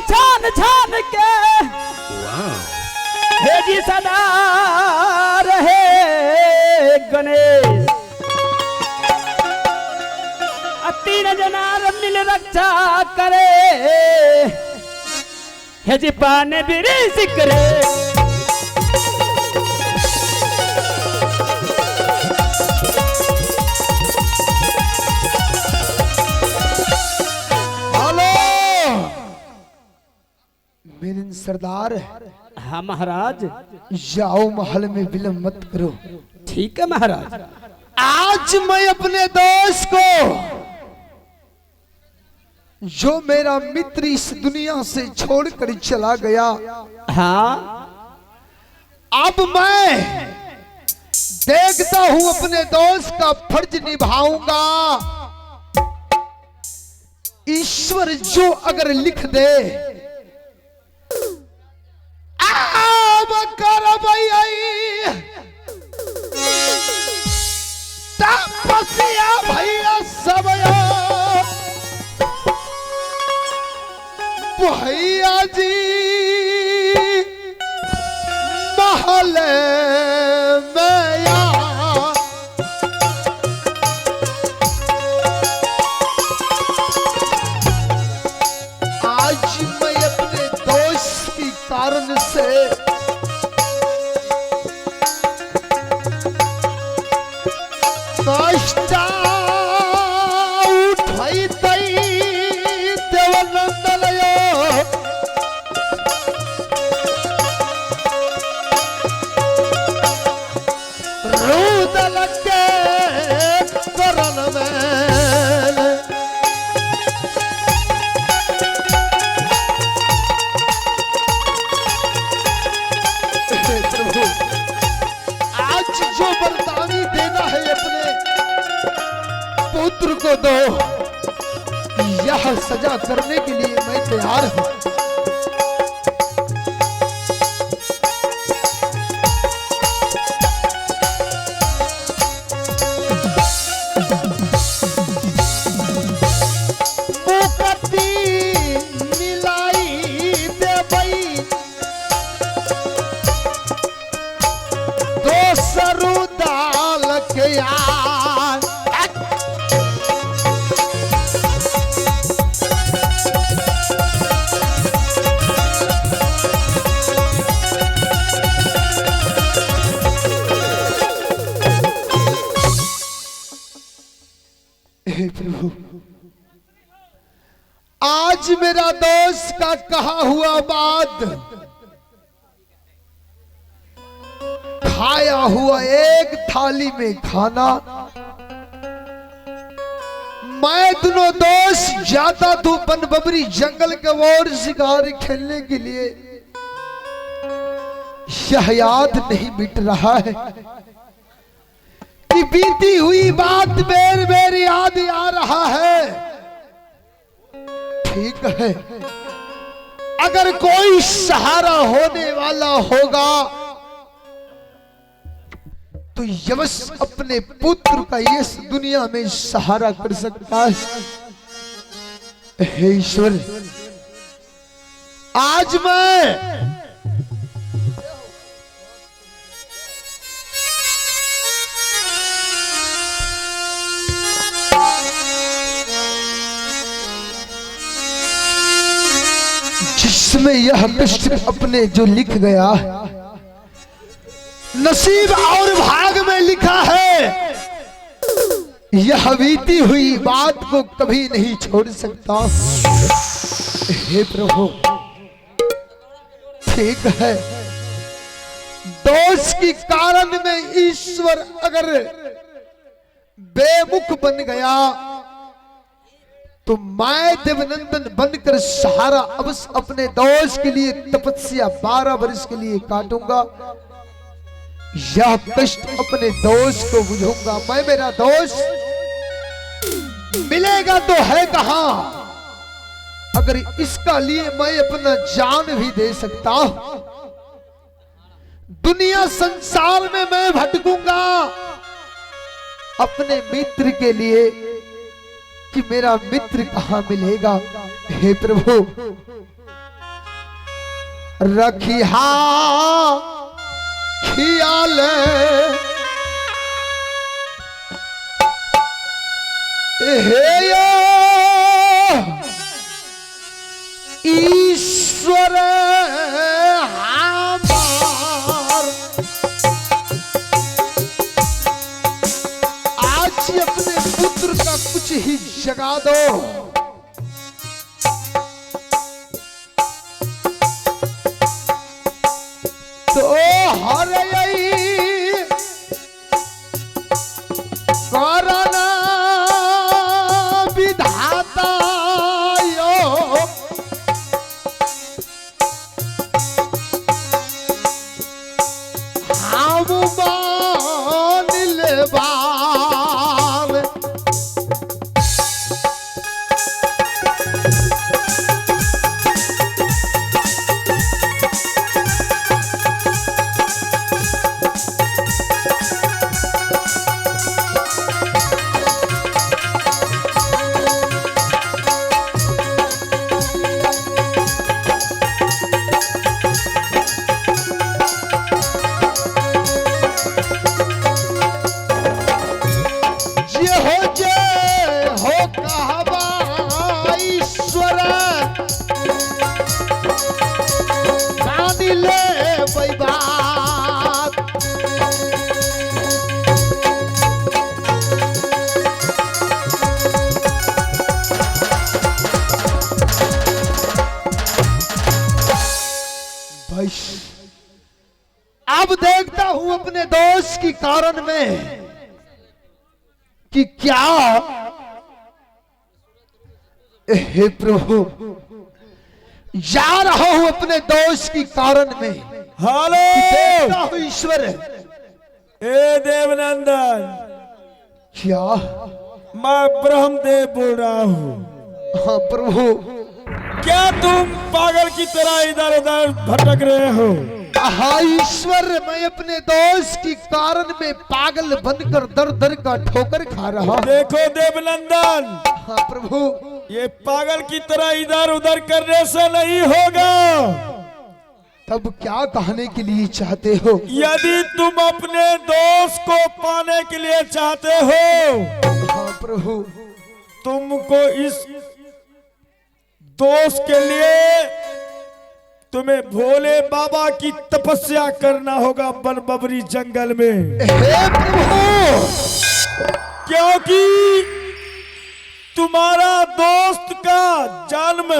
छान छान के हे जी सदा रहे गणेश। तीन जना मिल रक्षा करे हे जी पाने बिरी सिकरे। सरदार। हाँ महाराज। जाओ महल में विलंब मत करो। ठीक है महाराज। आज मैं अपने दोस्त को, जो मेरा मित्र इस दुनिया से छोड़कर चला गया, हाँ अब मैं देखता हूं अपने दोस्त का फर्ज निभाऊंगा। ईश्वर जो अगर लिख दे तपस्या भैया सब भैया जी महल में आज मैं अपने दोस्त की कारण से उठाई तई देवनंदन रूदल के करण में प्रभु आज जो वरदानी देना है अपने पुत्र को दो। यह सजा करने के लिए मैं तैयार हूं। मुकद्दी मिलाई दे भाई दो सरू दाल के यार। प्रभु आज मेरा दोस्त का कहा हुआ बात, खाया हुआ एक थाली में खाना। मैं दोनों दोस्त जाता तो बनबबरी जंगल के ओर शिकार खेलने के लिए। यह याद नहीं मिट रहा है कि बीती हुई बात बेर बेर याद आ रहा है। ठीक है, अगर कोई सहारा होने वाला होगा तो यवश अपने पुत्र का इस दुनिया में सहारा कर सकता है। हे ईश्वर, आज मैं जिसमें यह कष्ट अपने जो लिख गया, नसीब और भाग में लिखा है, यह बीती हुई बात को कभी नहीं छोड़ सकता। हे प्रभु, ठीक है, दोष की कारण में ईश्वर अगर बेमुख बन गया तो मैं देवनंदन बनकर सहारा अवश्य अपने दोष के लिए तपस्या 12 वर्ष के लिए काटूंगा। यह कष्ट अपने दोष को बुझूंगा। मैं मेरा दोष मिलेगा तो है कहां, अगर इसका लिए मैं अपना जान भी दे सकता हूं। दुनिया संसार में मैं भटकूंगा अपने मित्र के लिए कि मेरा मित्र कहां मिलेगा। हे प्रभु, रखिया खियाल हे ईश्वर हमार, आज अपने पुत्र का कुछ ही जगा दो। तो हर करना विधाता यो, हम मान लेबार। अब देखता हूं अपने दोस्त की कारण में कि क्या, हे प्रभु जा रहा हूं अपने दोस्त की कारण में। हेलो देखता हूं ईश्वर, ए देवनंदन, क्या मैं ब्रह्मदेव बोल रहा हूँ। हाँ प्रभु, क्या तुम पागल की तरह इधर उधर भटक रहे हो? हाँ ईश्वर, मैं अपने दोस्त की कारण में पागल बनकर दर दर का ठोकर खा रहा। देखो देवनंदन, हाँ प्रभु, ये पागल की तरह इधर उधर करने से नहीं होगा। तब क्या कहने के लिए चाहते हो? यदि तुम अपने दोस्त को पाने के लिए चाहते हो, हाँ प्रभु, तुमको इस दोस्त के लिए तुम्हें भोले बाबा की तपस्या करना होगा वन बबरी जंगल में। हे प्रभु, क्योंकि तुम्हारा दोस्त का जन्म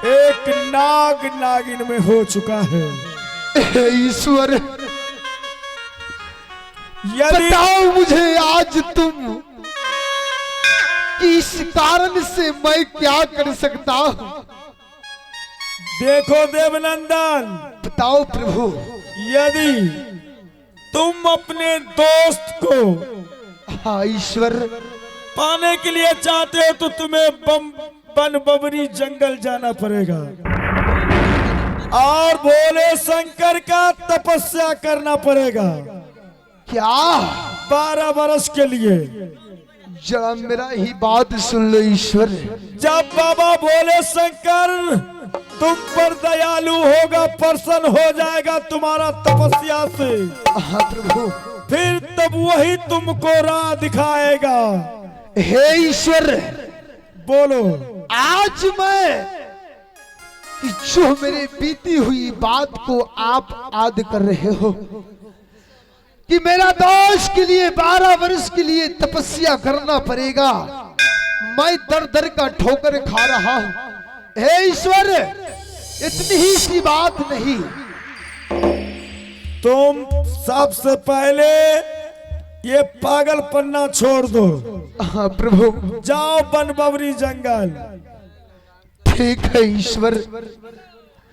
एक नाग नागिन में हो चुका है। हे ईश्वर, यदि बताओ मुझे आज तुम कि इस कारण से मैं क्या कर सकता हूँ? देखो देवनंदन, बताओ प्रभु। यदि तुम अपने दोस्त को हाँ ईश्वर, पाने के लिए चाहते हो तो तुम्हें वन बबरी जंगल जाना पड़ेगा और भोले शंकर का तपस्या करना पड़ेगा। क्या? 12 वर्ष के लिए। जरा मेरा ही बात सुन लो ईश्वर। जब बाबा भोले शंकर तुम पर दयालु होगा, प्रसन्न हो जाएगा तुम्हारा तपस्या से, हाँ प्रभु, फिर तब वही तुमको राह दिखाएगा। हे ईश्वर, बोलो। आज मैं जो मेरे बीती हुई बात को आप याद कर रहे हो कि मेरा दोस्त के लिए 12 वर्ष के लिए तपस्या करना पड़ेगा, मैं दर दर का ठोकर खा रहा हूं। हे ईश्वर, इतनी ही सी बात नहीं, तुम सबसे पहले ये पागल पन्ना छोड़ दो। हाँ प्रभु, जाओ वन बबरी जंगल ठीक है ईश्वर,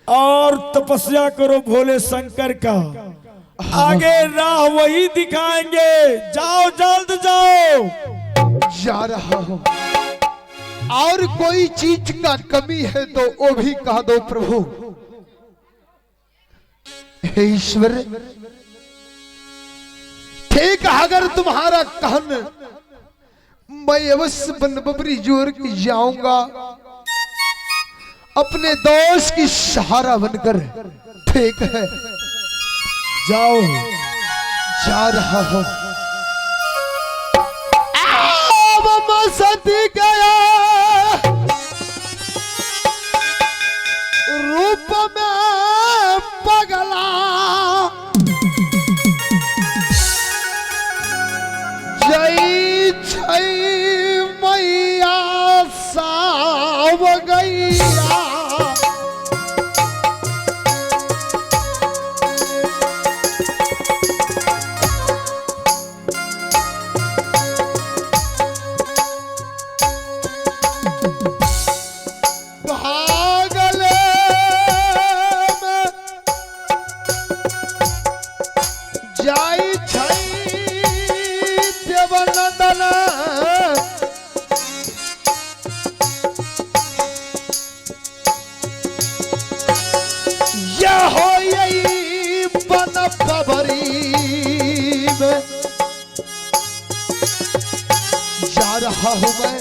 और तपस्या करो भोले शंकर का। आगे राह वही दिखाएंगे। जाओ, जल्द जाओ। जा रहा हूं। और कोई चीज का कमी है तो वो भी कह दो प्रभु। हे ईश्वर, ठीक है, अगर तुम्हारा कहन मैं अवश्य वन बबरी जोर की जाऊंगा अपने दोस्त की सहारा बनकर ठीक है जाओ। जा रहा हूं। अब मसती गया रूप में पगला, जय छई मैया साव गैया। भागले में जाई छई देवनंदन, यह हो यही बन पबरी में जा रहा हूं मैं।